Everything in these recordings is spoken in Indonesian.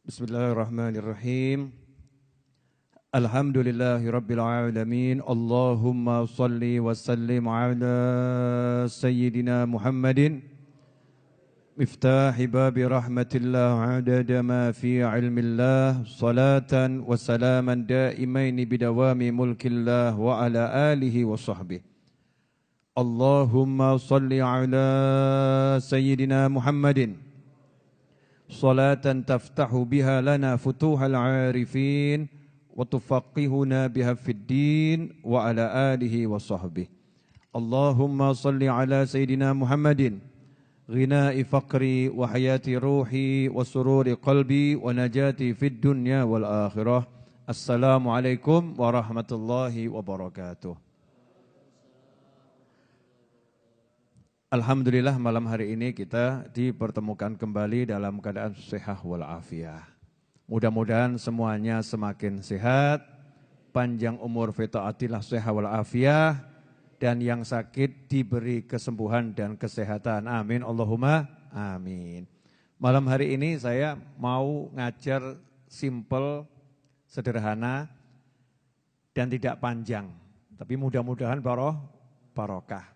Bismillahirrahmanirrahim. Alhamdulillahi Rabbil Alamin. Allahumma salli wa sallim ala Sayyidina Muhammadin miftahi babi rahmatillah adada ma fi ilmillah salatan wa salaman daimaini bidawami mulkillah wa ala alihi wa sahbihi. Allahumma salli ala Sayyidina Muhammadin salatan taftahu biha lana futuhal arifin wa tufaqihuna biha fid din wa ala alihi wa sahbihi. Allahumma salli ala Sayyidina Muhammadin ghina'i faqri wa hayati ruhi wa sururi qalbi wa najati fid dunya wal akhirah. Assalamualaikum warahmatullahi wabarakatuh. Alhamdulillah malam hari ini kita dipertemukan kembali dalam keadaan sehat walafiat. Mudah-mudahan semuanya semakin sehat, panjang umur fi taatillah sehat walafiat, dan yang sakit diberi kesembuhan dan kesehatan. Amin Allahumma amin. Malam hari ini saya mau ngajar simple, sederhana dan tidak panjang, tapi mudah-mudahan barokah.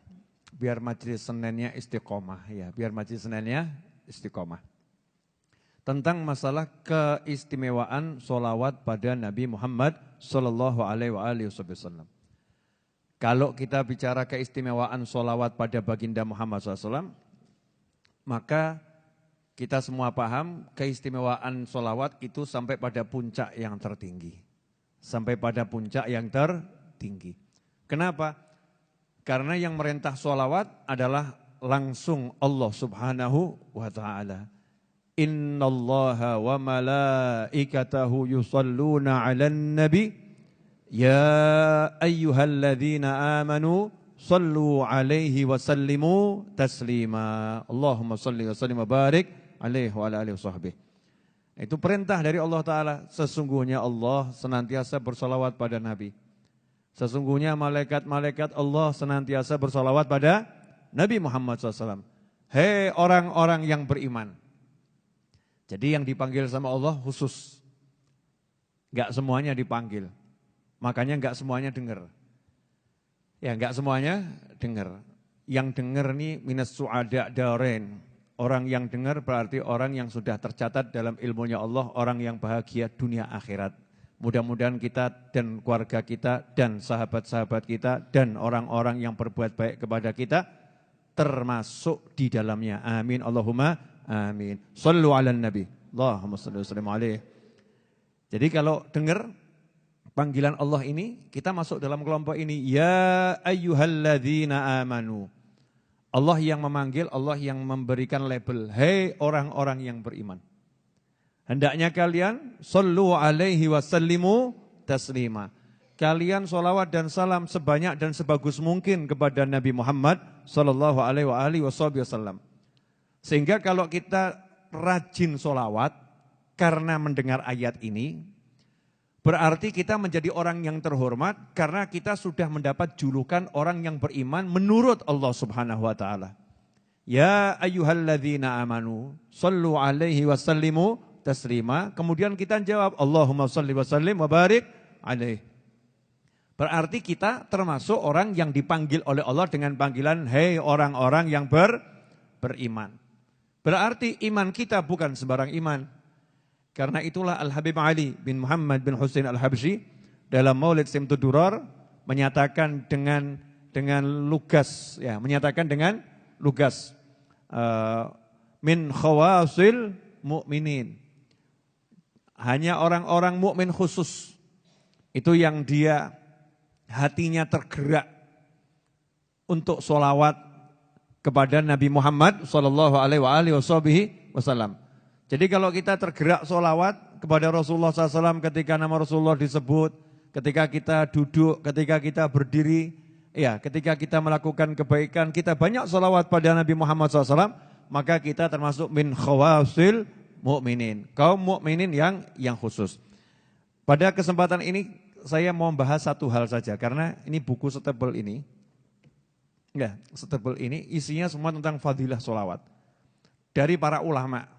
Biar majelis Seninnya istiqomah ya, biar majelis Seninnya istiqomah. Tentang masalah keistimewaan sholawat pada Nabi Muhammad sallallahu alaihi wasallam. Kalau kita bicara keistimewaan sholawat pada baginda Muhammad SAW, maka kita semua paham keistimewaan sholawat itu sampai pada puncak yang tertinggi. Sampai pada puncak yang tertinggi. Kenapa? Karena yang merintah sholawat adalah langsung Allah subhanahu wa ta'ala. Innallaha wa malaikatahu yusalluna ala nabi. Ya ayyuhalladzina amanu sallu alaihi wa sallimu taslima. Allahumma salli wa sallim wa barik alaihi wa ala alihi wa sahbihi. Itu perintah dari Allah Ta'ala. Sesungguhnya Allah senantiasa bersalawat pada Nabi. Sesungguhnya malaikat-malaikat Allah senantiasa bersalawat pada Nabi Muhammad SAW. Hei orang-orang yang beriman. Jadi yang dipanggil sama Allah khusus. Enggak semuanya dipanggil. Makanya enggak semuanya dengar. Ya enggak semuanya dengar. Yang dengar nih minas su'ada darain. Orang yang dengar berarti orang yang sudah tercatat dalam ilmunya Allah. Orang yang bahagia dunia akhirat. Mudah-mudahan kita dan keluarga kita dan sahabat-sahabat kita dan orang-orang yang berbuat baik kepada kita termasuk di dalamnya. Amin Allahumma amin. Sallu ala nabi. Allahumma salli wa sallim alaihi. Jadi kalau dengar panggilan Allah ini, kita masuk dalam kelompok ini. Ya ayyuhalladzina amanu. Allah yang memanggil, Allah yang memberikan label. Hei orang-orang yang beriman. Hendaknya kalian sallu alaihi wasallimu taslima. Kalian sholawat dan salam sebanyak dan sebagus mungkin kepada Nabi Muhammad sallallahu alaihi wasallam. Sehingga kalau kita rajin sholawat karena mendengar ayat ini, berarti kita menjadi orang yang terhormat karena kita sudah mendapat julukan orang yang beriman menurut Allah Subhanahu wa taala. Ya ayyuhalladzina amanu sallu alaihi wasallimu taslima. Kemudian kita jawab Allahumma shalli wa sallim wa barik alaih. Berarti kita termasuk orang yang dipanggil oleh Allah dengan panggilan hei orang-orang yang beriman. Berarti iman kita bukan sembarang iman. Karena itulah Al-Habib Ali bin Muhammad bin Husain Al-Habsyi dalam Maulid Simtud Durar menyatakan dengan lugas ya, menyatakan dengan lugas min khawasil mu'minin. Hanya orang-orang mukmin khusus itu yang dia hatinya tergerak untuk sholawat kepada Nabi Muhammad sallallahu alaihi wasallam. Jadi kalau kita tergerak sholawat kepada Rasulullah SAW ketika nama Rasulullah disebut, ketika kita duduk, ketika kita berdiri, ya, ketika kita melakukan kebaikan, kita banyak sholawat pada Nabi Muhammad SAW, maka kita termasuk min khawasil mukminin, kaum mukminin yang khusus. Pada kesempatan ini saya mau membahas satu hal saja karena ini buku setebal ini. Ya, setebal ini isinya semua tentang fadilah sholawat. Dari para ulama,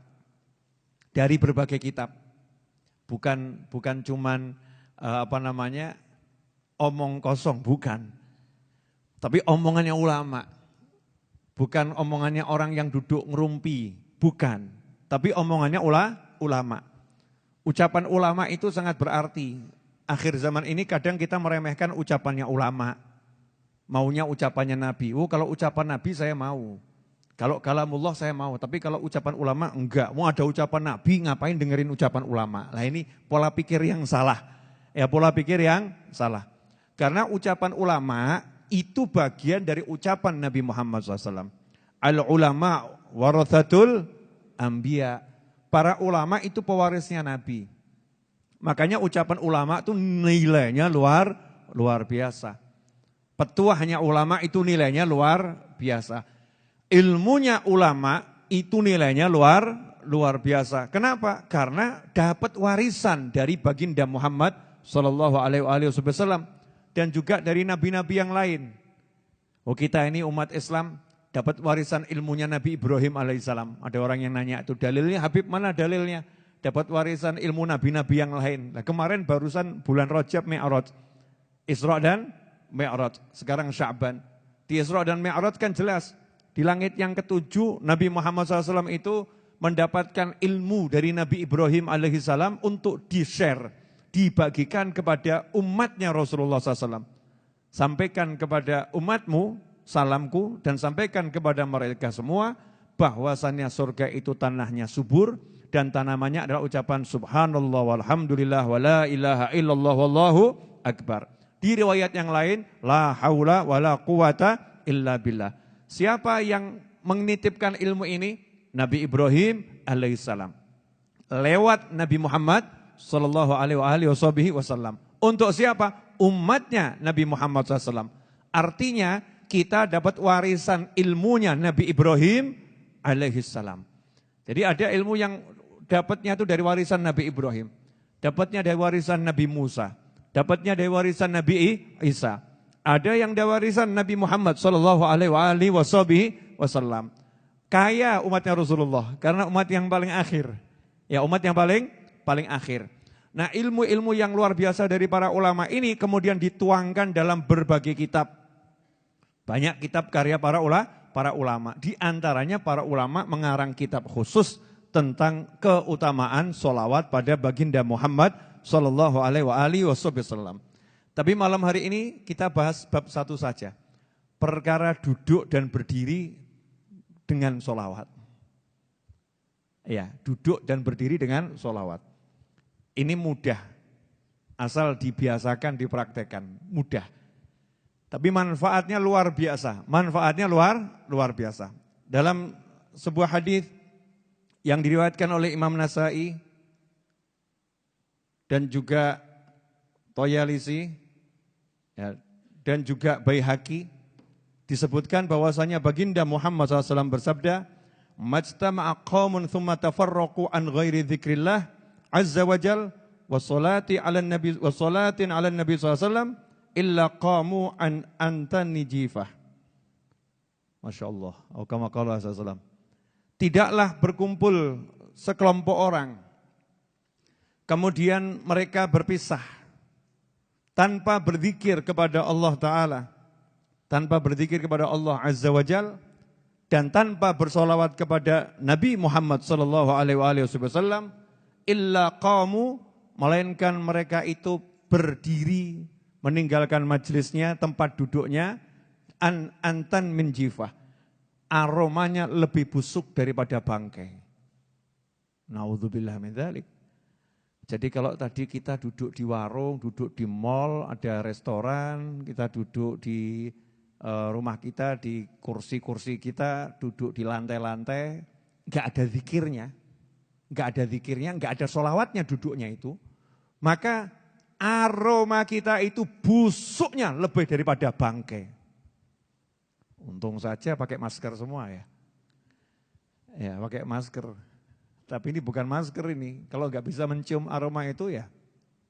dari berbagai kitab. Bukan cuman omong kosong, bukan. Tapi omongannya ulama. Bukan omongannya orang yang duduk ngerumpi, bukan. Tapi omongannya ulama. Ucapan ulama itu sangat berarti. Akhir zaman ini kadang kita meremehkan ucapannya ulama. Maunya ucapannya Nabi. Kalau ucapan Nabi saya mau. Kalau kalamullah saya mau. Tapi kalau ucapan ulama enggak. Mau ada ucapan Nabi ngapain dengerin ucapan ulama. Nah ini pola pikir yang salah. Ya pola pikir yang salah. Karena ucapan ulama itu bagian dari ucapan Nabi Muhammad SAW. Al-ulama warathatul anbiya. Para ulama itu pewarisnya Nabi. Makanya ucapan ulama itu nilainya luar biasa. Petuahnya ulama itu nilainya luar biasa. Ilmunya ulama itu nilainya luar biasa. Kenapa? Karena dapat warisan dari baginda Muhammad SAW. Dan juga dari nabi-nabi yang lain. Kita ini umat Islam dapat warisan ilmunya Nabi Ibrahim alaihissalam. Ada orang yang nanya itu dalilnya, Habib mana dalilnya? Dapat warisan ilmu nabi-nabi yang lain. Nah, kemarin barusan bulan Rajab Mi'raj. Isra dan Mi'raj. Sekarang Sya'ban. Di Isra dan Mi'raj kan jelas. Di langit yang ketujuh Nabi Muhammad SAW itu mendapatkan ilmu dari Nabi Ibrahim alaihissalam untuk di-share. Dibagikan kepada umatnya Rasulullah SAW. Sampaikan kepada umatmu, salamku, dan sampaikan kepada mereka semua, bahwasannya surga itu tanahnya subur, dan tanamannya adalah ucapan subhanallah walhamdulillah wa la ilaha illallah wallahu akbar. Di riwayat yang lain, la haula wa la quwata illa billah. Siapa yang menitipkan ilmu ini? Nabi Ibrahim alaihissalam. Lewat Nabi Muhammad sallallahu alaihi wasallam. Untuk siapa? Umatnya Nabi Muhammad SAW. Artinya kita dapat warisan ilmunya Nabi Ibrahim alaihissalam. Jadi ada ilmu yang dapatnya itu dari warisan Nabi Ibrahim. Dapatnya dari warisan Nabi Musa. Dapatnya dari warisan Nabi Isa. Ada yang dari warisan Nabi Muhammad sallallahu alaihi wasallam. Kaya umatnya Rasulullah karena umat yang paling akhir. Ya, umat yang paling akhir. Nah, ilmu-ilmu yang luar biasa dari para ulama ini kemudian dituangkan dalam berbagai kitab. Banyak kitab karya para ulama. Di antaranya para ulama mengarang kitab khusus tentang keutamaan sholawat pada baginda Muhammad sallallahu alaihi wasallam. Tapi malam hari ini kita bahas bab satu saja. Perkara duduk dan berdiri dengan sholawat. Ya, duduk dan berdiri dengan sholawat. Ini mudah, asal dibiasakan, dipraktekkan, mudah. Tapi manfaatnya luar biasa, luar biasa. Dalam sebuah hadis yang diriwayatkan oleh Imam Nasai dan juga Toyalisi ya, dan juga Baihaqi, disebutkan bahwasanya baginda Muhammad SAW bersabda, majtama'a qaumun thumma tafarraqu an ghairi dzikrillah azza wajal wassalati 'alan nabi wassalatin 'alan nabi sallallahu alaihi wasallam illa qamu an antani jifah. Masyaallah. Atau kama qala sallallahu. Tidaklah berkumpul sekelompok orang kemudian mereka berpisah tanpa berzikir kepada Allah Ta'ala, tanpa berzikir kepada Allah Azza wajal, dan tanpa bersolawat kepada Nabi Muhammad sallallahu alaihi wasallam, illa qamu, melainkan mereka itu berdiri meninggalkan majelisnya, tempat duduknya, antan min jifah, aromanya lebih busuk daripada bangkai. Naudzubillah min dzalik. Jadi kalau tadi kita duduk di warung, duduk di mall, ada restoran, kita duduk di rumah kita, di kursi-kursi kita, duduk di lantai-lantai, enggak ada zikirnya, enggak ada sholawatnya duduknya itu, maka aroma kita itu busuknya lebih daripada bangkai. Untung saja pakai masker semua ya. Ya, pakai masker. Tapi ini bukan masker ini. Kalau enggak bisa mencium aroma itu ya,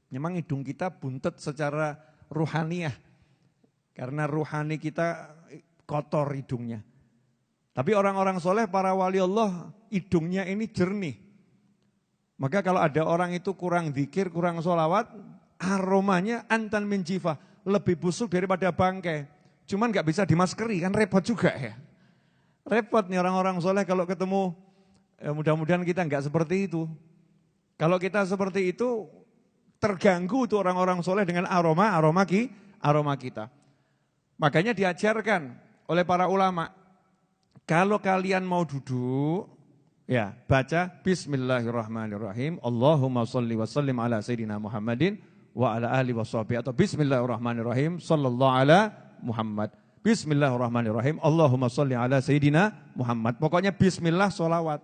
memang hidung kita buntet secara ruhaniyah. Karena ruhani kita kotor hidungnya. Tapi orang-orang soleh, para wali Allah, hidungnya ini jernih. Maka kalau ada orang itu kurang zikir, kurang sholawat, aromanya antan min jifah, lebih busuk daripada bangkai. Cuman nggak bisa dimaskeri, kan repot juga ya. Repot nih orang-orang soleh kalau ketemu, mudah-mudahan kita nggak seperti itu. Kalau kita seperti itu, terganggu tuh orang-orang soleh dengan aroma kita. Makanya diajarkan oleh para ulama, kalau kalian mau duduk, ya baca Bismillahirrahmanirrahim, Allahumma sholli wa sallim ala Sayyidina Muhammadin wa ala alihi wa sahbihi, atau Bismillahirrahmanirrahim, sallallahu ala Muhammad. Bismillahirrahmanirrahim, Allahumma sholli ala Sayyidina Muhammad. Pokoknya Bismillah sholawat.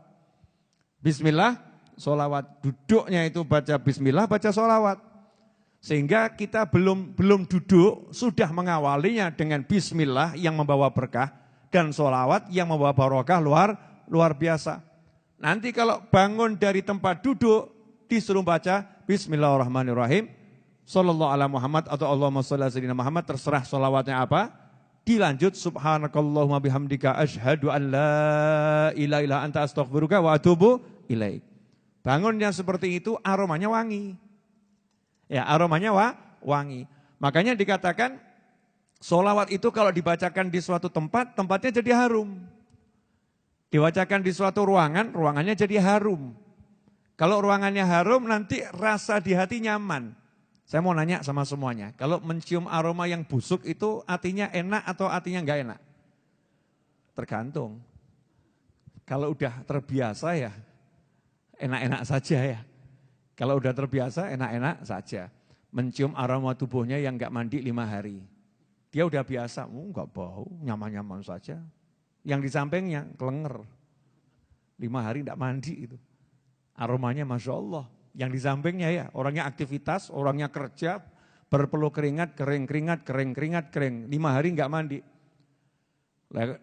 Bismillah sholawat, duduknya itu baca bismillah, baca sholawat. Sehingga kita belum duduk, sudah mengawalinya dengan bismillah yang membawa berkah, dan sholawat yang membawa barokah luar biasa. Nanti kalau bangun dari tempat duduk, disuruh baca bismillahirrahmanirrahim, sallallahu ala Muhammad atau Allahumma sholli ala Sayyidina Muhammad, terserah sholawatnya apa. Dilanjut subhanakallahumma bihamdika asyhadu an la ilaha illa anta astaghfiruka wa atubu ilaik. Bangunnya seperti itu, aromanya wangi. Ya, aromanya wangi. Makanya dikatakan sholawat itu kalau dibacakan di suatu tempat, tempatnya jadi harum. Dibacakan di suatu ruangan, ruangannya jadi harum. Kalau ruangannya harum, nanti rasa di hati nyaman. Saya mau nanya sama semuanya, kalau mencium aroma yang busuk itu artinya enak atau artinya enggak enak? Tergantung. Kalau udah terbiasa ya enak-enak saja ya. Kalau udah terbiasa enak-enak saja. Mencium aroma tubuhnya yang enggak mandi 5 hari. Dia udah biasa, enggak bau, nyaman-nyaman saja. Yang di sampingnya kelenger. 5 hari enggak mandi itu. Aromanya Masya Allah. Yang di sampingnya ya, orangnya aktivitas, orangnya kerja, berpeluh keringat, kering. 5 hari enggak mandi.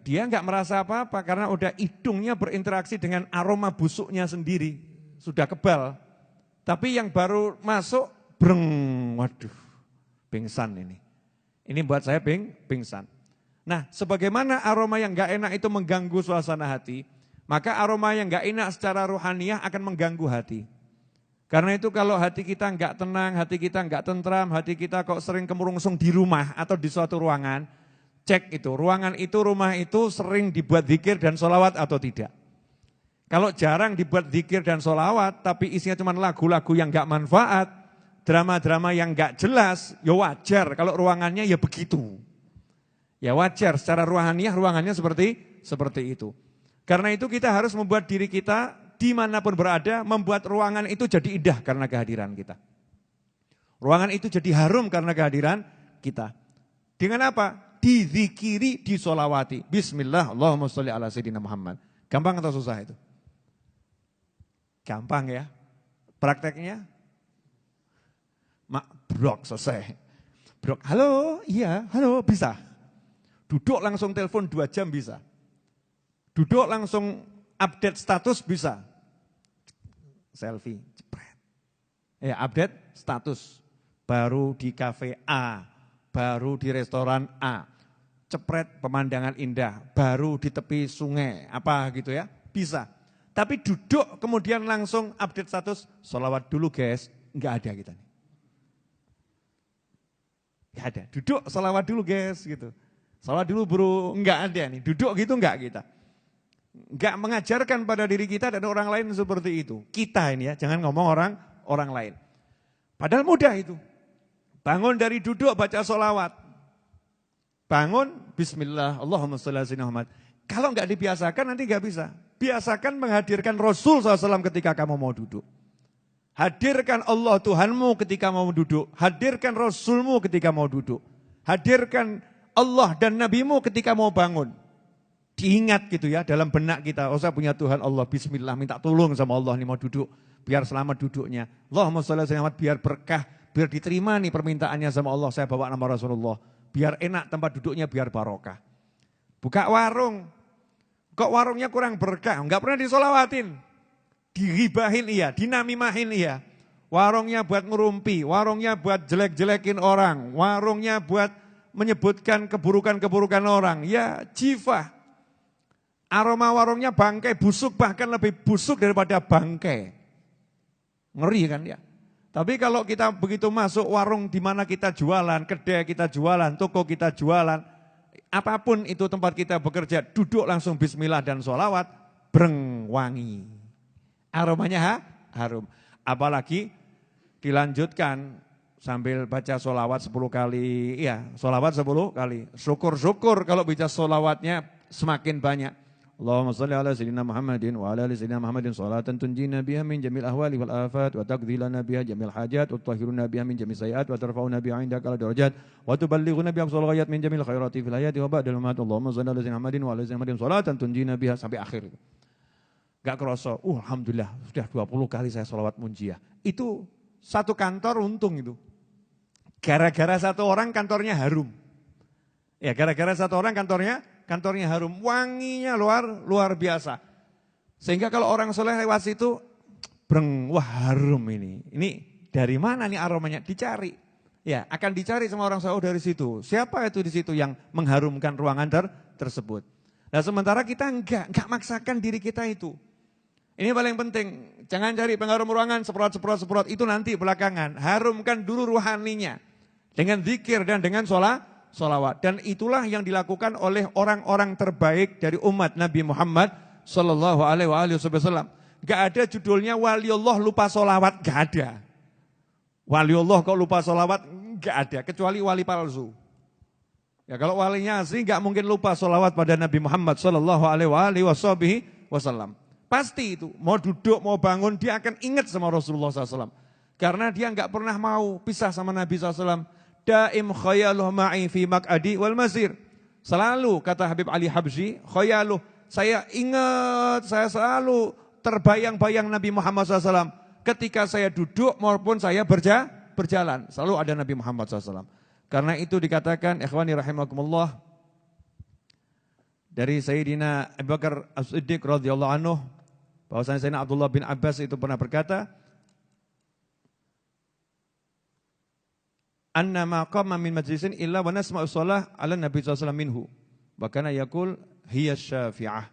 Dia enggak merasa apa-apa karena udah hidungnya berinteraksi dengan aroma busuknya sendiri. Sudah kebal. Tapi yang baru masuk, waduh, pingsan ini. Ini buat saya pingsan. Nah, sebagaimana aroma yang enggak enak itu mengganggu suasana hati, maka aroma yang enggak enak secara rohaniah akan mengganggu hati. Karena itu kalau hati kita enggak tenang, hati kita enggak tentram, hati kita kok sering kemurungsung di rumah atau di suatu ruangan, cek itu, ruangan itu, rumah itu sering dibuat zikir dan sholawat atau tidak. Kalau jarang dibuat zikir dan sholawat, tapi isinya cuma lagu-lagu yang enggak manfaat, drama-drama yang enggak jelas, ya wajar kalau ruangannya ya begitu. Ya wajar, secara ruhaniah ruangannya seperti itu. Karena itu kita harus membuat diri kita dimanapun berada, membuat ruangan itu jadi indah karena kehadiran kita. Ruangan itu jadi harum karena kehadiran kita. Dengan apa? Dizikiri, disolawati. Bismillah, Allahumma sholli ala Sayyidina Muhammad. Gampang atau susah itu? Gampang ya. Prakteknya? Brok, selesai. Brok, halo, iya, halo, bisa. Duduk langsung telepon 2 jam bisa. Duduk langsung update status bisa. Selfie, jepret. Update status. Baru di kafe A, baru di restoran A. Cepret pemandangan indah, baru di tepi sungai, apa gitu ya. Bisa. Tapi duduk kemudian langsung update status, sholawat dulu guys, enggak ada kita nih. Enggak ada. Duduk sholawat dulu guys gitu. Sholawat dulu bro, enggak ada nih. Duduk gitu enggak kita. Enggak mengajarkan pada diri kita dan orang lain seperti itu. Kita ini ya, jangan ngomong orang lain. Padahal mudah itu. Bangun dari duduk baca sholawat. Bangun, bismillah, Allahumma sholli ala Sayyidina Muhammad. Kalau enggak dibiasakan nanti enggak bisa. Biasakan menghadirkan Rasul SAW ketika kamu mau duduk. Hadirkan Allah Tuhanmu ketika mau duduk. Hadirkan Rasulmu ketika mau duduk. Hadirkan Allah dan Nabimu ketika mau bangun. Diingat gitu ya dalam benak kita, oh saya punya Tuhan Allah, bismillah, minta tolong sama Allah nih mau duduk, biar selamat duduknya. Allahumma sholli ala Sayyidina Muhammad, biar berkah, biar diterima nih permintaannya sama Allah, saya bawa nama Rasulullah. Biar enak tempat duduknya, biar barokah. Buka warung, kok warungnya kurang berkah, enggak pernah disolawatin. Diribahin iya, dinamimahin iya. Warungnya buat ngerumpi, warungnya buat jelek-jelekin orang, warungnya buat menyebutkan keburukan-keburukan orang. Ya jifah. Aroma warungnya bangkai busuk, bahkan lebih busuk daripada bangkai. Ngeri kan ya. Tapi kalau kita begitu masuk warung di mana kita jualan, kedai kita jualan, toko kita jualan, apapun itu tempat kita bekerja, duduk langsung bismillah dan sholawat, breng wangi. Aromanya harum. Apalagi dilanjutkan sambil baca sholawat 10 kali, ya sholawat 10 kali. Syukur-syukur kalau baca sholawatnya semakin banyak. Allahumma salli ala sayyidina Muhammadin wa ala ali sayyidina Muhammadin salatan tunjina biha min jamil ahwali wal afat wa taqdhilana biha jamil hajat wa tutahhiruna biha min jamil sayiat wa tarfa'una biha indaka ala darajat wa tuballighuna biha aqsal ghayat min jamil khairati fil hayati wa ba'dal mamat. Allahumma salli ala sayyidina Muhammadin wa ala ali sayyidina Muhammadin salatan tunjina biha sampai akhir. Gak kerasa, alhamdulillah sudah 20 kali saya sholawat munjiah. Itu satu kantor untung itu. Gara-gara satu orang kantornya harum. Ya gara-gara satu orang kantornya harum, wanginya luar biasa. Sehingga kalau orang soleh lewat situ, breng, wah harum ini. Ini dari mana nih aromanya? Dicari. Ya, akan dicari sama orang soleh dari situ. Siapa itu di situ yang mengharumkan ruangan tersebut? Nah sementara kita enggak maksakan diri kita itu. Ini paling penting, jangan cari pengharum ruangan, semprot, itu nanti belakangan. Harumkan dulu ruhaninya. Dengan zikir dan dengan sholawat. Dan itulah yang dilakukan oleh orang-orang terbaik dari umat Nabi Muhammad Sallallahu Alaihi Wasallam. Gak ada judulnya waliullah lupa sholawat, gak ada. Waliullah kok lupa sholawat, gak ada. Kecuali wali palsu. Ya kalau walinya asli gak mungkin lupa sholawat pada Nabi Muhammad Sallallahu Alaihi Wasallam. Pasti itu, mau duduk, mau bangun, dia akan ingat sama Rasulullah SAW. Karena dia gak pernah mau pisah sama Nabi SAW. Daim khayaluh ma'i fi mak'adi wal masir. Selalu, kata Habib Ali Habsyi, khayaluh, saya ingat, saya selalu terbayang-bayang Nabi Muhammad SAW. Ketika saya duduk maupun saya berjalan, selalu ada Nabi Muhammad SAW. Karena itu dikatakan, ikhwani rahimakumullah, dari Sayyidina Abu Bakar As-Siddiq radhiyallahu anhu, bahwasanya Sayyidina Abdullah bin Abbas itu pernah berkata, anna ma qama min majlisin illa wa nasma'u shalah 'ala Nabi sallallahu alaihi wasallam minhu. Wa kana yaqul hiya syafi'ah.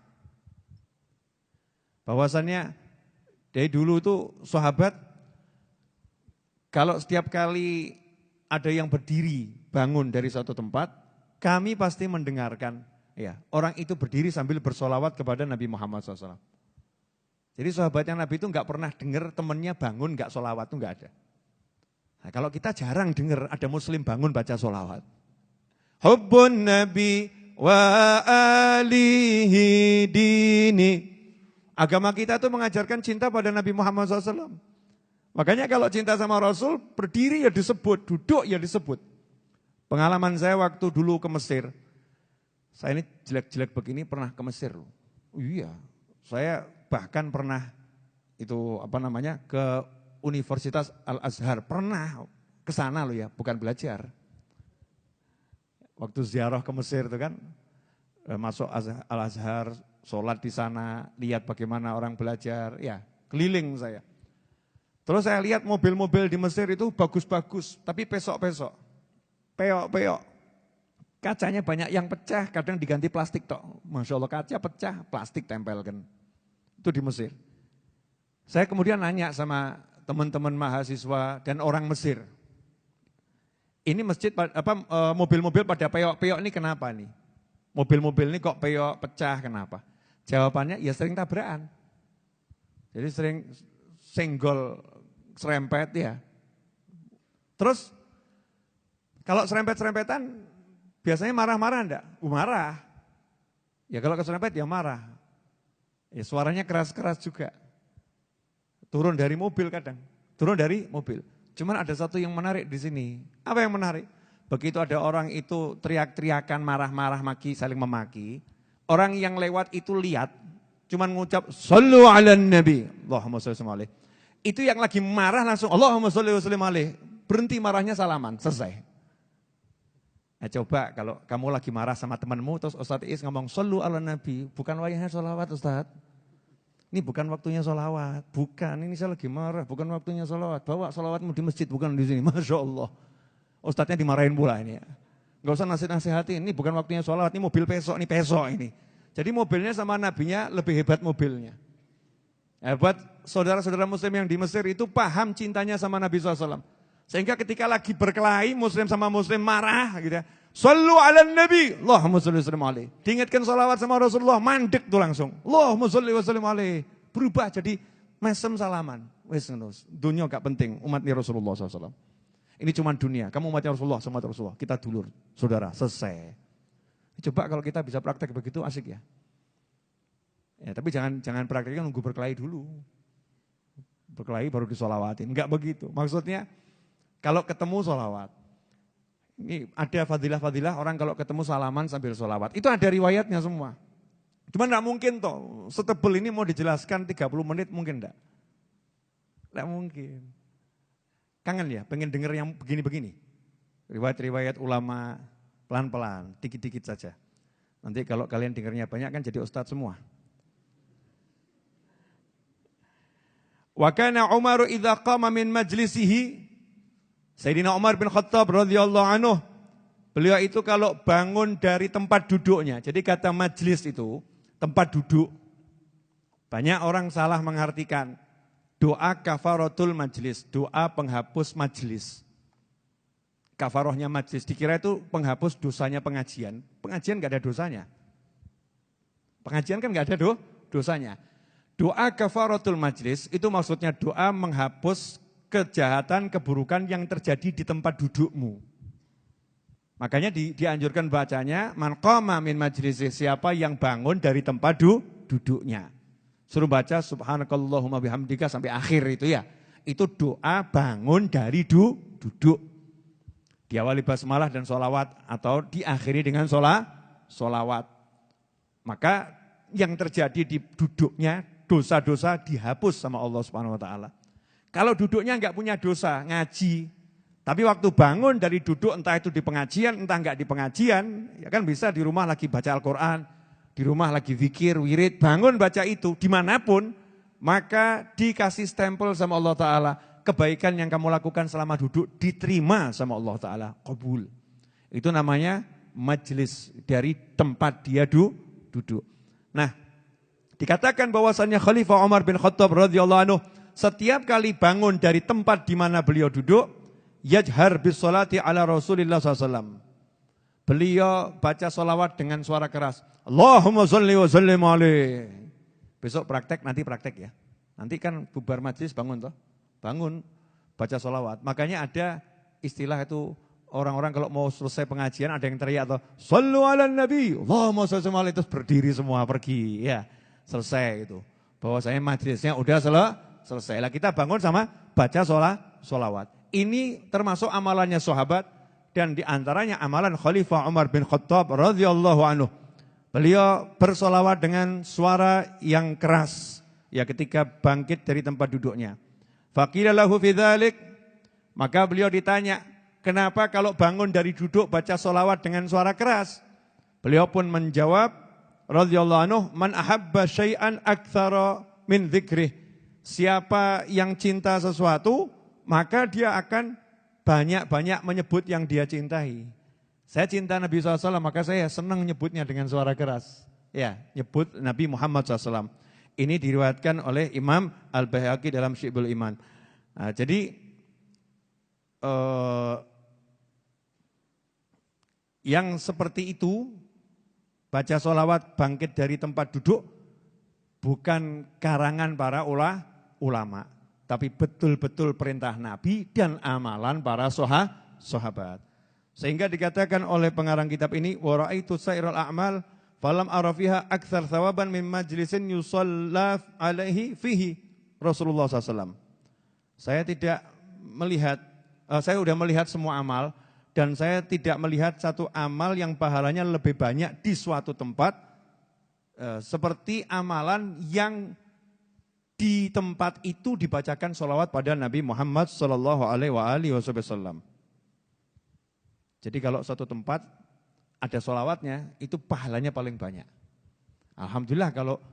Bahwasannya dari dulu itu sahabat kalau setiap kali ada yang berdiri bangun dari suatu tempat, kami pasti mendengarkan ya, orang itu berdiri sambil bersolawat kepada Nabi Muhammad SAW. Jadi sahabatnya Nabi itu enggak pernah dengar temannya bangun enggak solawat, itu enggak ada. Nah, kalau kita jarang dengar ada muslim bangun baca solawat. Hubbun Nabi wa alihi dini. Agama kita tuh mengajarkan cinta pada Nabi Muhammad SAW. Makanya kalau cinta sama Rasul, berdiri ya disebut, duduk ya disebut. Pengalaman saya waktu dulu ke Mesir, saya ini jelek-jelek begini pernah ke Mesir. Iya, saya bahkan pernah itu ke Universitas Al-Azhar. Pernah ke sana loh ya, bukan belajar. Waktu ziarah ke Mesir itu kan, masuk Al-Azhar, sholat di sana, lihat bagaimana orang belajar, ya keliling saya. Terus saya lihat mobil-mobil di Mesir itu bagus-bagus, tapi pesok-pesok, peyok-peyok. Kacanya banyak yang pecah, kadang diganti plastik tok. Masya Allah kaca pecah, plastik tempelkan. Itu di Mesir. Saya kemudian nanya sama teman-teman mahasiswa dan orang Mesir. Ini masjid, mobil-mobil pada peyok-peyok ini kenapa nih? Mobil-mobil ini kok peyok pecah kenapa? Jawabannya ya sering tabrakan. Jadi sering senggol, serempet ya. Terus kalau serempet-serempetan biasanya marah-marah enggak? Marah. Ya kalau keserempet ya marah. Ya suaranya keras-keras juga. Turun dari mobil kadang. Turun dari mobil. Cuman ada satu yang menarik di sini. Apa yang menarik? Begitu ada orang itu teriak-teriakan, marah-marah, maki, saling memaki. Orang yang lewat itu lihat, cuman ngucap sallu ala nabi. Allahumma shalli alaihi. Itu yang lagi marah langsung Allahumma shalli alaihi. Berhenti marahnya salaman, selesai. Nah, coba kalau kamu lagi marah sama temanmu, terus Ustadz Is ngomong sallu ala nabi, bukan wayahnya sholawat Ustadz. Ini bukan waktunya sholawat, bukan, ini saya lagi marah, bukan waktunya sholawat. Bawa sholawatmu di masjid, bukan di sini, Masya Allah. Ustadznya dimarahin pula ini ya. Gak usah nasihat-nasihatin, ini bukan waktunya sholawat, ini mobil pesok ini. Jadi mobilnya sama nabinya lebih hebat mobilnya. Buat saudara-saudara muslim yang di Mesir itu paham cintanya sama Nabi SAW. Sehingga ketika lagi berkelahi muslim sama muslim marah gitu ya. Sallu ala nabi, Allahumma salli wa sallim alaih. Diingatkan salawat sama Rasulullah, mandek tuh langsung. Allahumma salli wa sallim alaih. Berubah jadi mesem salaman. Wes dunia gak penting, umatnya Rasulullah SAW. Ini cuma dunia, kamu umatnya Rasulullah sama Rasulullah. Kita dulur, saudara, selesai. Coba kalau kita bisa praktek begitu asik ya. Ya tapi jangan prakteknya nunggu berkelahi dulu. Berkelahi baru disolawatin, enggak begitu. Maksudnya kalau ketemu solawat. Ini ada fadilah-fadilah orang kalau ketemu salaman sambil solawat. Itu ada riwayatnya semua. Cuma enggak mungkin toh, setebel ini mau dijelaskan 30 menit mungkin enggak. Enggak mungkin. Kangen ya, pengen denger yang begini-begini. Riwayat-riwayat ulama pelan-pelan, dikit-dikit saja. Nanti kalau kalian dengarnya banyak kan jadi ustadz semua. Wa kana Umar idza qama min majlisihi, Sayyidina Umar bin Khattab radhiyallahu anhu, beliau itu kalau bangun dari tempat duduknya. Jadi kata majlis itu tempat duduk. Banyak orang salah mengartikan doa kafaratul majlis, doa penghapus majlis. Kafarohnya majlis dikira itu penghapus dosanya pengajian. Pengajian enggak ada dosanya. Pengajian kan enggak ada dosanya. Doa kafaratul majlis itu maksudnya doa menghapus kejahatan, keburukan yang terjadi di tempat dudukmu. Makanya dianjurkan bacanya, man qama min majlisi, siapa yang bangun dari tempat duduknya. Suruh baca subhanakallahumma bihamdika sampai akhir itu ya. Itu doa bangun dari duduk. Diawali basmalah dan sholawat atau diakhiri dengan sholawat. Maka yang terjadi di duduknya, dosa-dosa dihapus sama Allah Subhanahu wa taala. Kalau duduknya enggak punya dosa, ngaji. Tapi waktu bangun dari duduk, entah itu di pengajian, entah enggak di pengajian, ya kan bisa di rumah lagi baca Al-Quran, di rumah lagi zikir, wirid, bangun baca itu, dimanapun, maka dikasih stempel sama Allah Ta'ala, kebaikan yang kamu lakukan selama duduk, diterima sama Allah Ta'ala, qabul. Itu namanya majelis, dari tempat dia duduk. Nah, dikatakan bahwasannya Khalifah Umar bin Khattab radhiyallahu anhu, setiap kali bangun dari tempat di mana beliau duduk, yajhar bis sholati ala Rasulillah SAW. Beliau baca sholawat dengan suara keras. Allahumma sholli wa sallim alaih. Besok nanti praktek ya. Nanti kan bubar majlis bangun toh. Bangun, baca sholawat. Makanya ada istilah itu, orang-orang kalau mau selesai pengajian ada yang teriak atau shollu ala nabi, Allahumma sholli wa sallim, terus berdiri semua pergi. Ya, selesai itu. Bahwasanya majlisnya udah selesai. Lah kita bangun sama baca sholawat. Ini termasuk amalannya sahabat dan diantaranya amalan Khalifah Umar bin Khattab radhiyallahu anhu. Beliau bersolawat dengan suara yang keras ya ketika bangkit dari tempat duduknya. Faqila lahu fi dzalik, maka beliau ditanya, kenapa kalau bangun dari duduk baca sholawat dengan suara keras? Beliau pun menjawab radhiyallahu anhu, man ahabba syai'an aktsara min dzikrih. Siapa yang cinta sesuatu, maka dia akan banyak-banyak menyebut yang dia cintai. Saya cinta Nabi SAW, maka saya senang menyebutnya dengan suara keras. Ya, nyebut Nabi Muhammad SAW. Ini diriwayatkan oleh Imam Al-Baihaqi dalam Syi'bul Iman. Nah, jadi, yang seperti itu, baca sholawat bangkit dari tempat duduk, bukan karangan para ulama, tapi betul-betul perintah Nabi dan amalan para sahabat. Sehingga dikatakan oleh pengarang kitab ini, wa ra'aitu sa'iral a'mal falam arafiha aktsar thawaban min majlisin yusalla alaihi fihi Rasulullah SAW. Saya sudah melihat semua amal dan saya tidak melihat satu amal yang pahalanya lebih banyak di suatu tempat seperti amalan yang di tempat itu dibacakan sholawat pada Nabi Muhammad SAW. Jadi kalau suatu tempat ada sholawatnya, itu pahalanya paling banyak. Alhamdulillah kalau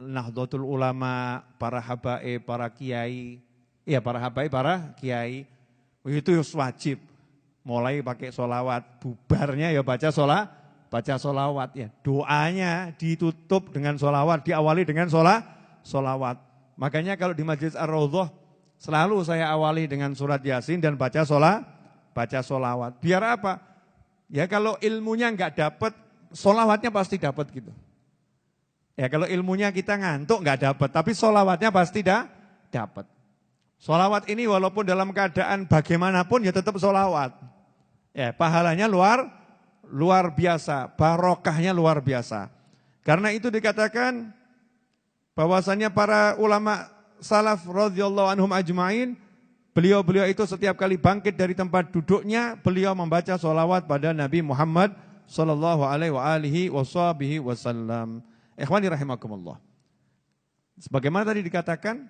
Nahdlatul Ulama, para habaib, para kiai, itu wajib. Mulai pakai sholawat, bubarnya ya baca sholawat ya. Doanya ditutup dengan sholawat, diawali dengan solawat. Makanya kalau di Majelis Ar-Raudhah selalu saya awali dengan surat Yasin dan baca solawat. Biar apa? Ya kalau ilmunya nggak dapat, solawatnya pasti dapat gitu. Ya kalau ilmunya kita ngantuk nggak dapat, tapi solawatnya pasti dapat. Solawat ini walaupun dalam keadaan bagaimanapun ya tetap solawat. Ya pahalanya luar biasa, barokahnya luar biasa. Karena itu dikatakan bahwasannya para ulama salaf radhiyallahu anhum ajma'in, beliau-beliau itu setiap kali bangkit dari tempat duduknya, beliau membaca sholawat pada Nabi Muhammad sallallahu alaihi wasallam. Ikhwani rahimakumullah. Sebagaimana tadi dikatakan,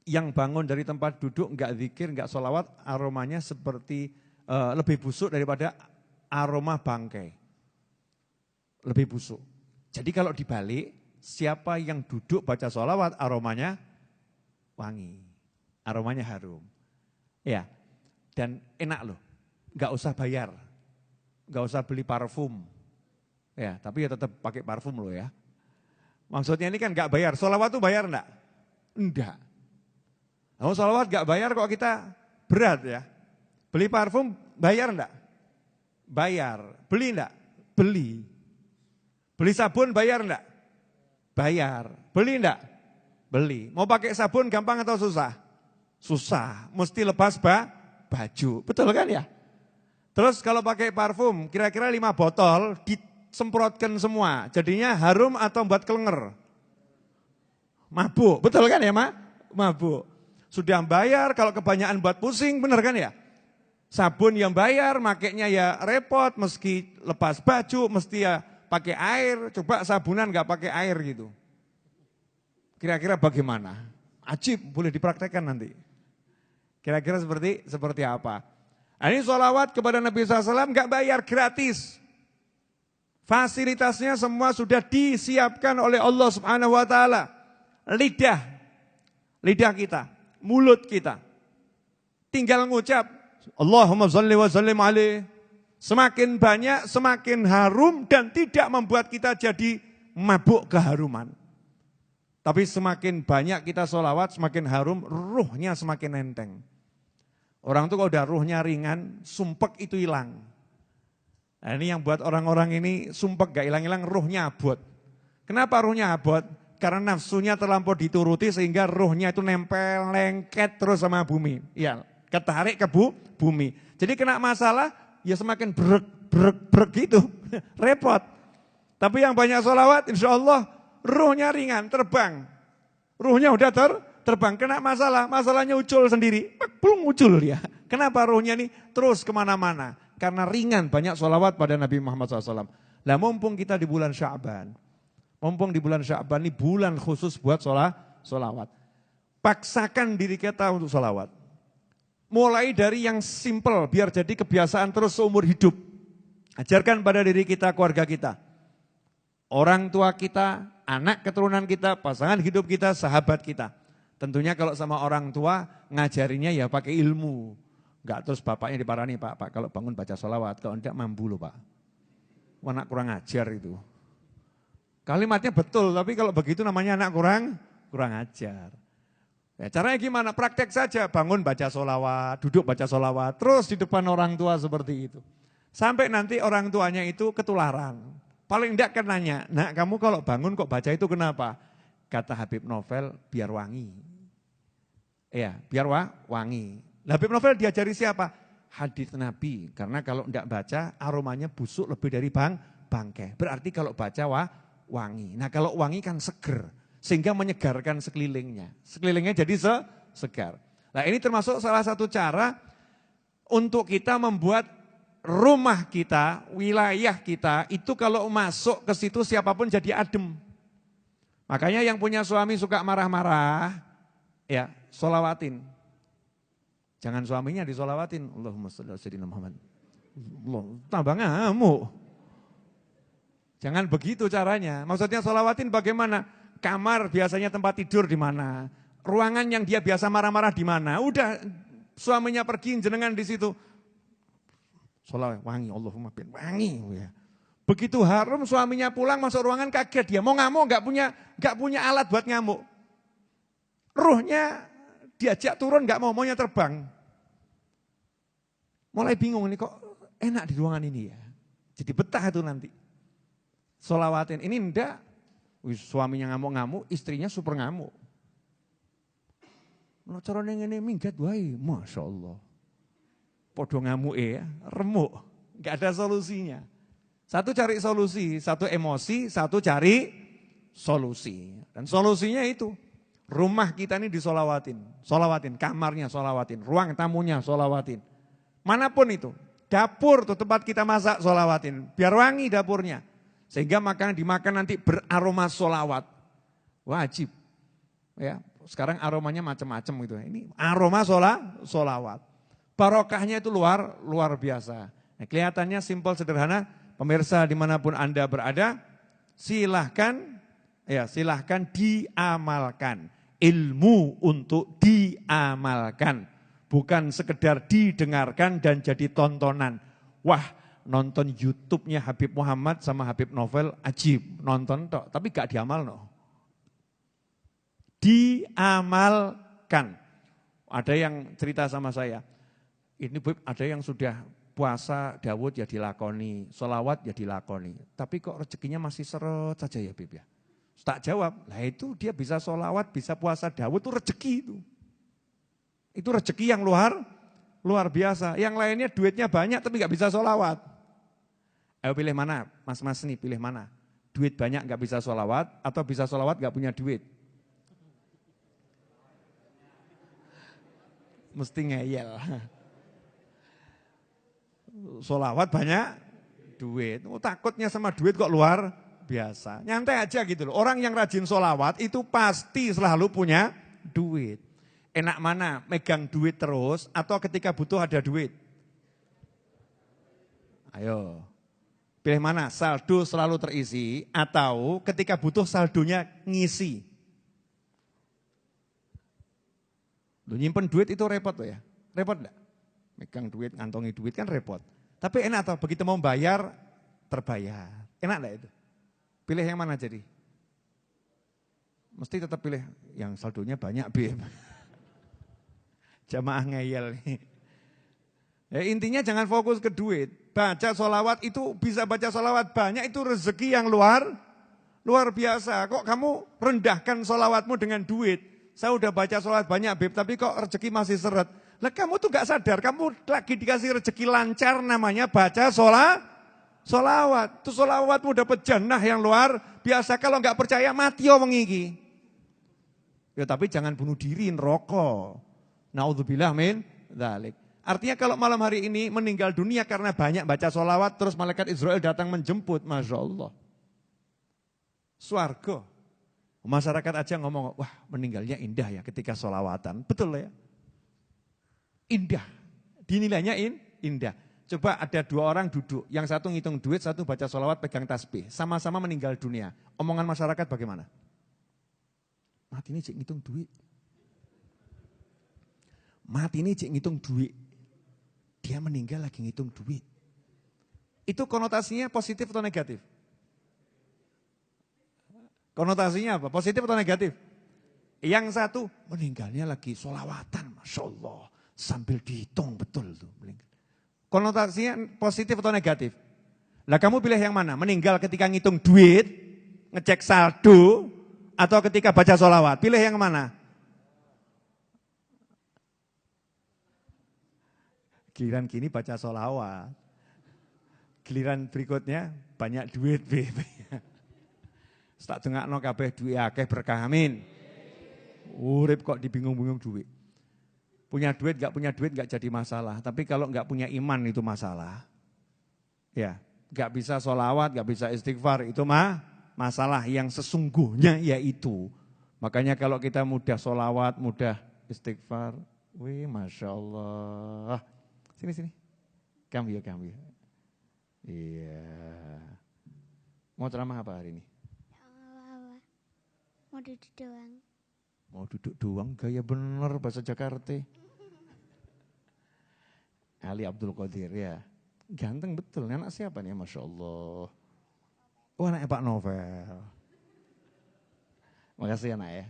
yang bangun dari tempat duduk enggak zikir, enggak sholawat, aromanya seperti lebih busuk daripada aroma bangkai. Lebih busuk. Jadi kalau dibalik, siapa yang duduk baca sholawat, aromanya wangi, aromanya harum. Ya, dan enak loh, nggak usah bayar, nggak usah beli parfum. Ya, tapi ya tetap pakai parfum loh ya. Maksudnya ini kan nggak bayar, sholawat tuh bayar enggak? Enggak. Nah, sholawat nggak bayar kok kita berat ya. Beli parfum bayar enggak? Bayar. Beli enggak? Beli. Beli sabun bayar enggak? Bayar. Beli enggak? Beli. Mau pakai sabun gampang atau susah? Susah. Mesti lepas baju. Betul kan ya? Terus kalau pakai parfum, kira-kira 5 botol disemprotkan semua. Jadinya harum atau buat kelenger? Mabuk. Betul kan ya, Mabuk. Sudah bayar, kalau kebanyakan buat pusing, bener kan ya? Sabun yang bayar, makainya ya repot, meski lepas baju, mesti ya pakai air. Coba sabunan nggak pakai air gitu. Kira-kira bagaimana? Ajib, boleh dipraktekkan nanti. Kira-kira seperti apa? Nah, ini sholawat kepada Nabi SAW nggak bayar, gratis. Fasilitasnya semua sudah disiapkan oleh Allah Subhanahu Wa Taala. Lidah kita, mulut kita, tinggal ngucap Allahumma sholli wa sallim alaih. Semakin banyak, semakin harum dan tidak membuat kita jadi mabuk keharuman. Tapi semakin banyak kita sholawat, semakin harum, ruhnya semakin enteng. Orang tuh kalau udah ruhnya ringan, sumpek itu hilang. Nah ini yang buat orang-orang ini sumpek gak hilang-hilang, ruhnya abot. Kenapa ruhnya abot? Karena nafsunya terlampau dituruti sehingga ruhnya itu nempel, lengket terus sama bumi. Ya, ketarik ke bumi. Jadi kena masalah, ya semakin brek gitu, repot. Tapi yang banyak sholawat, insya Allah ruhnya ringan, terbang. Ruhnya udah terbang, kena masalah, masalahnya ucul sendiri, belum ucul dia. Kenapa ruhnya ini terus kemana-mana? Karena ringan, banyak sholawat pada Nabi Muhammad SAW. Nah mumpung kita di bulan Sya'ban, ini bulan khusus buat sholawat. Paksakan diri kita untuk sholawat. Mulai dari yang simple, biar jadi kebiasaan terus seumur hidup. Ajarkan pada diri kita, keluarga kita. Orang tua kita, anak keturunan kita, pasangan hidup kita, sahabat kita. Tentunya kalau sama orang tua, ngajarinya ya pakai ilmu. Enggak terus bapaknya diparani, Pak kalau bangun baca sholawat, kalau enggak mampu loh Pak. Anak kurang ajar itu. Kalimatnya betul, tapi kalau begitu namanya anak kurang ajar. Ya, caranya gimana? Praktek saja, bangun baca sholawat, duduk baca sholawat, terus di depan orang tua seperti itu. Sampai nanti orang tuanya itu ketularan. Paling enggak kan nanya, nak kamu kalau bangun kok baca itu kenapa? Kata Habib Novel, biar wangi. Iya, biar wangi. Habib Novel diajari siapa? Hadits Nabi, karena kalau enggak baca aromanya busuk lebih dari bangkai. Berarti kalau baca wangi. Nah kalau wangi kan seger, sehingga menyegarkan sekelilingnya. Sekelilingnya jadi segar. Nah ini termasuk salah satu cara untuk kita membuat rumah kita, wilayah kita, itu kalau masuk ke situ siapapun jadi adem. Makanya yang punya suami suka marah-marah, ya sholawatin. Jangan suaminya disolawatin. Allahumma sholli ala sayyidina Muhammad. Allah, tambah ngamuk. Jangan begitu caranya. Maksudnya sholawatin bagaimana? Kamar biasanya tempat tidur di mana? Ruangan yang dia biasa marah-marah di mana? Udah suaminya pergi jenengan di situ. Sholawat wangi, Allahumma bin wangi. Ya. Begitu harum suaminya pulang masuk ruangan kaget dia. Mau ngamuk enggak punya alat buat ngamuk. Ruhnya diajak turun nggak maunya terbang. Mulai bingung nih kok enak di ruangan ini ya. Jadi betah itu nanti. Sholawatin ini enggak. Suaminya ngamuk-ngamuk, istrinya super ngamuk. Nah, caranya ngene minggat wae, Masya Allah. Podo ngamuk ya, remuk. Enggak ada solusinya. Satu cari solusi, satu emosi, satu cari solusi. Dan solusinya itu, rumah kita ini disolawatin, kamarnya solawatin, ruang tamunya solawatin. Manapun itu, dapur tuh tempat kita masak solawatin, biar wangi dapurnya. Sehingga makanan dimakan nanti beraroma solawat. Wajib. Ya, sekarang aromanya macam-macam gitu. Ini aroma solawat. Barokahnya itu luar biasa. Nah, kelihatannya simpel sederhana. Pemirsa dimanapun Anda berada, silahkan diamalkan. Ilmu untuk diamalkan. Bukan sekedar didengarkan dan jadi tontonan. Wah, nonton YouTube-nya Habib Muhammad sama Habib Novel, ajib. Nonton tok, tapi gak diamal no. Diamalkan. Ada yang cerita sama saya, ini Bib, ada yang sudah puasa Dawud ya dilakoni, sholawat ya dilakoni. Tapi kok rezekinya masih seret saja ya Bib ya. Tak jawab, lah itu dia bisa sholawat, bisa puasa Dawud itu rezeki itu. Itu rezeki yang luar biasa. Yang lainnya duitnya banyak tapi gak bisa sholawat. Ayo pilih mana, mas-mas nih pilih mana. Duit banyak gak bisa sholawat atau bisa sholawat gak punya duit. Mesti ngeyel. Sholawat banyak duit. Takutnya sama duit kok luar biasa. Nyantai aja gitu loh. Orang yang rajin sholawat itu pasti selalu punya duit. Enak mana megang duit terus atau ketika butuh ada duit? Ayo. Pilih mana? Saldo selalu terisi atau ketika butuh saldonya ngisi? Lu nyimpen duit itu repot loh ya. Repot enggak? Megang duit, ngantongi duit kan repot. Tapi enak atau begitu mau bayar, terbayar. Enak enggak itu? Pilih yang mana jadi? Mesti tetap pilih yang saldonya banyak, Bim. Jamaah ngeyel nih. Ya, intinya jangan fokus ke duit. Baca sholawat itu bisa baca sholawat banyak, itu rezeki yang luar biasa. Kok kamu rendahkan sholawatmu dengan duit? Saya udah baca sholawat banyak, Bib, tapi kok rezeki masih seret. Lah kamu tuh gak sadar, kamu lagi dikasih rezeki lancar namanya baca sholawat. Tuh sholawatmu dapat jannah yang luar biasa. Kalau gak percaya mati omong iki. Ya tapi jangan bunuh diri, rokok. Naudzubillah min dzalik. Artinya kalau malam hari ini meninggal dunia karena banyak baca sholawat, terus malaikat Israel datang menjemput, Masya Allah. Swarga. Masyarakat aja ngomong, wah meninggalnya indah ya ketika sholawatan. Betul ya? Indah. Dinilainya indah. Coba ada dua orang duduk, yang satu ngitung duit, satu baca sholawat pegang tasbih. Sama-sama meninggal dunia. Omongan masyarakat bagaimana? Mati ini cik ngitung duit. Mati ini cik ngitung duit. Dia meninggal lagi ngitung duit. Itu konotasinya positif atau negatif? Konotasinya apa? Positif atau negatif? Yang satu meninggalnya lagi sholawatan, Masya Allah. Sambil dihitung betul tuh. Konotasinya positif atau negatif? Lah kamu pilih yang mana? Meninggal ketika ngitung duit, ngecek saldo, atau ketika baca sholawat? Pilih yang mana? Giliran gini baca sholawat. Giliran berikutnya banyak duit. Tak dengakno kabeh duit akeh berkah amin. Urip kok dibingung-bingung duit. Punya duit gak jadi masalah. Tapi kalau gak punya iman itu masalah. Ya, gak bisa sholawat, gak bisa istighfar. Itu masalah yang sesungguhnya yaitu. Makanya kalau kita mudah sholawat, mudah istighfar. Wih, Masya Allah. Sini. Kambio. Iya. Mau ceramah apa hari ini? Mau duduk doang. Mau duduk doang, gaya bener bahasa Jakarta. Ali Abdul Qadir ya. Ganteng betul, anak siapa nih Masya Allah. Oh anaknya Pak Novel. Makasih anak ya.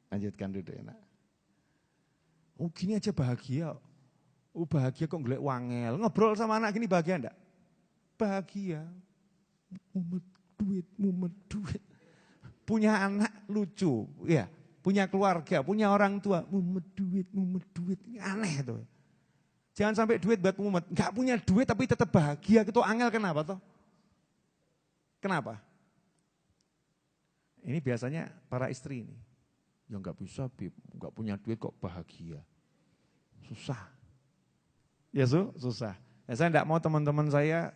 Lanjutkan duduk enak. Oh gini aja bahagia. Oh bahagia kok ngelek wangel. Ngobrol sama anak gini bahagia enggak? Bahagia. Mumet duit. Punya anak lucu, ya. Punya keluarga, punya orang tua. Mumet duit. Ini aneh tuh. Jangan sampai duit buat mumet. Enggak punya duit tapi tetap bahagia. Itu angel kenapa toh? Kenapa? Ini biasanya para istri ini. Ya enggak bisa, Bib. Enggak punya duit kok bahagia. Susah. Ya susah. Ya, saya enggak mau teman-teman saya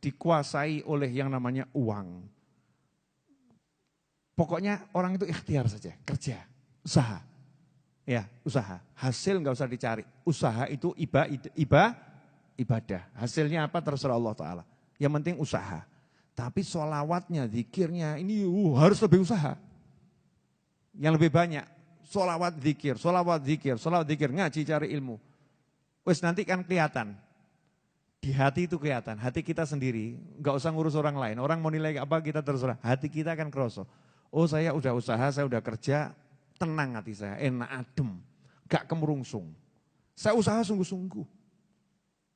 dikuasai oleh yang namanya uang. Pokoknya orang itu ikhtiar saja, kerja, usaha. Ya, usaha. Hasil enggak usah dicari. Usaha itu ibadah. Hasilnya apa terserah Allah Ta'ala. Yang penting usaha. Tapi sholawatnya, zikirnya ini harus lebih usaha. Yang lebih banyak. Sholawat zikir, ngaji cari ilmu. Wes nanti kan kelihatan. Di hati itu kelihatan, hati kita sendiri. Enggak usah ngurus orang lain. Orang mau nilai apa kita terserah. Hati kita akan kroso. Oh saya udah usaha, saya udah kerja. Tenang hati saya, enak adem. Gak kemerungsung. Saya usaha sungguh-sungguh.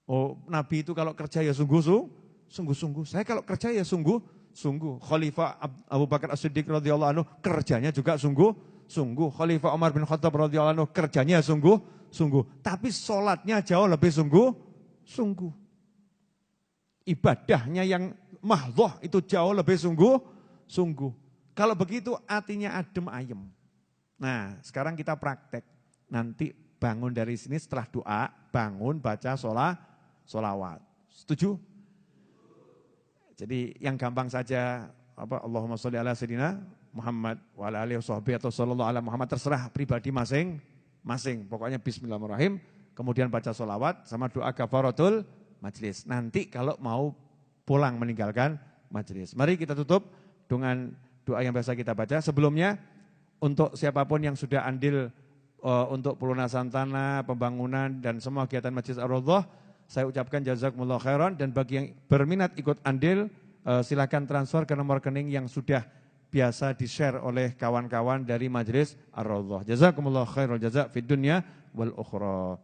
Oh Nabi itu kalau kerja ya sungguh-sungguh. Saya kalau kerja ya sungguh-sungguh. Khalifah Abu Bakar As-Siddiq radhiyallahu anhu kerjanya juga sungguh. Khalifah Umar bin Khattab radhiyallahu anhu kerjanya sungguh. Tapi sholatnya jauh lebih sungguh. Ibadahnya yang mahdhah itu jauh lebih sungguh. Kalau begitu hatinya adem ayem. Nah sekarang kita praktek. Nanti bangun dari sini setelah doa, bangun baca sholawat. Setuju? Jadi yang gampang saja, Allahumma sholli ala sayyidina Muhammad wa ala alihi washabbihi atau sallallahu ala Muhammad, terserah pribadi masing-masing. Pokoknya bismillahirrahmanirrahim, kemudian baca sholawat sama doa kafaratul majlis. Nanti kalau mau pulang meninggalkan majlis. Mari kita tutup dengan doa yang biasa kita baca. Sebelumnya, untuk siapapun yang sudah andil untuk pelunasan tanah, pembangunan, dan semua kegiatan Masjid Ar-Raudhah, saya ucapkan jazakumullah khairan. Dan bagi yang berminat ikut andil, silakan transfer ke nomor rekening yang sudah biasa di-share oleh kawan-kawan dari Majelis Ar-Raudhah. Jazakumullah khairal jazak fid dunya wal ukhra.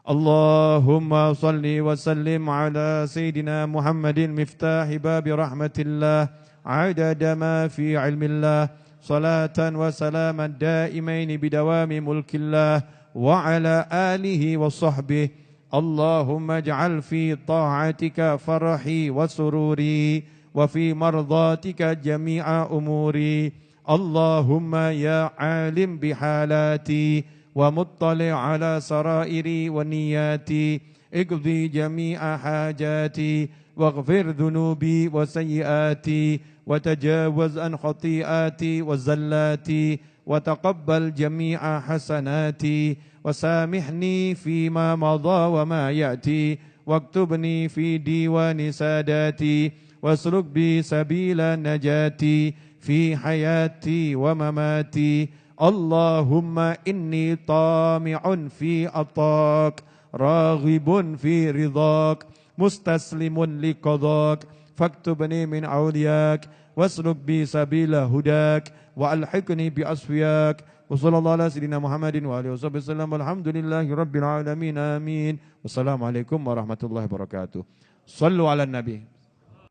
Allahumma salli wa sallim ala Sayyidina Muhammadin miftahi babi rahmatillah adada ma fi ilmillah salatan wa salaman daimaini bidawami mulkillah wa ala alihi wa sahbihi. Allahumma ij'al fi ta'atika farhi wa sururi wa fi mardatika jami'a umuri. Allahumma ya alim bihalati wa muttali' ala sarairi wa niyati iqdi jami'a hajati waghfir dhunubi wa sayyiati وتجاوز عن خطيئاتي وزلاتي وتقبل جميع حسناتي وسامحني فيما مضى وما يأتي واكتبني في ديوان ساداتي واسلك بي سبيل نجاتي في حياتي ومماتي. اللهم إني طامع في عطاك راغب في رضاك مستسلم لقضاك فاكتبني من أولياك واسلك بي سبيل هداك وألحقني بأصفياك. وصلى الله على سيدنا محمد وآله وصحبه وسلم والحمد لله رب العالمين آمين. والسلام عليكم ورحمة الله وبركاته. صلوا على النبي.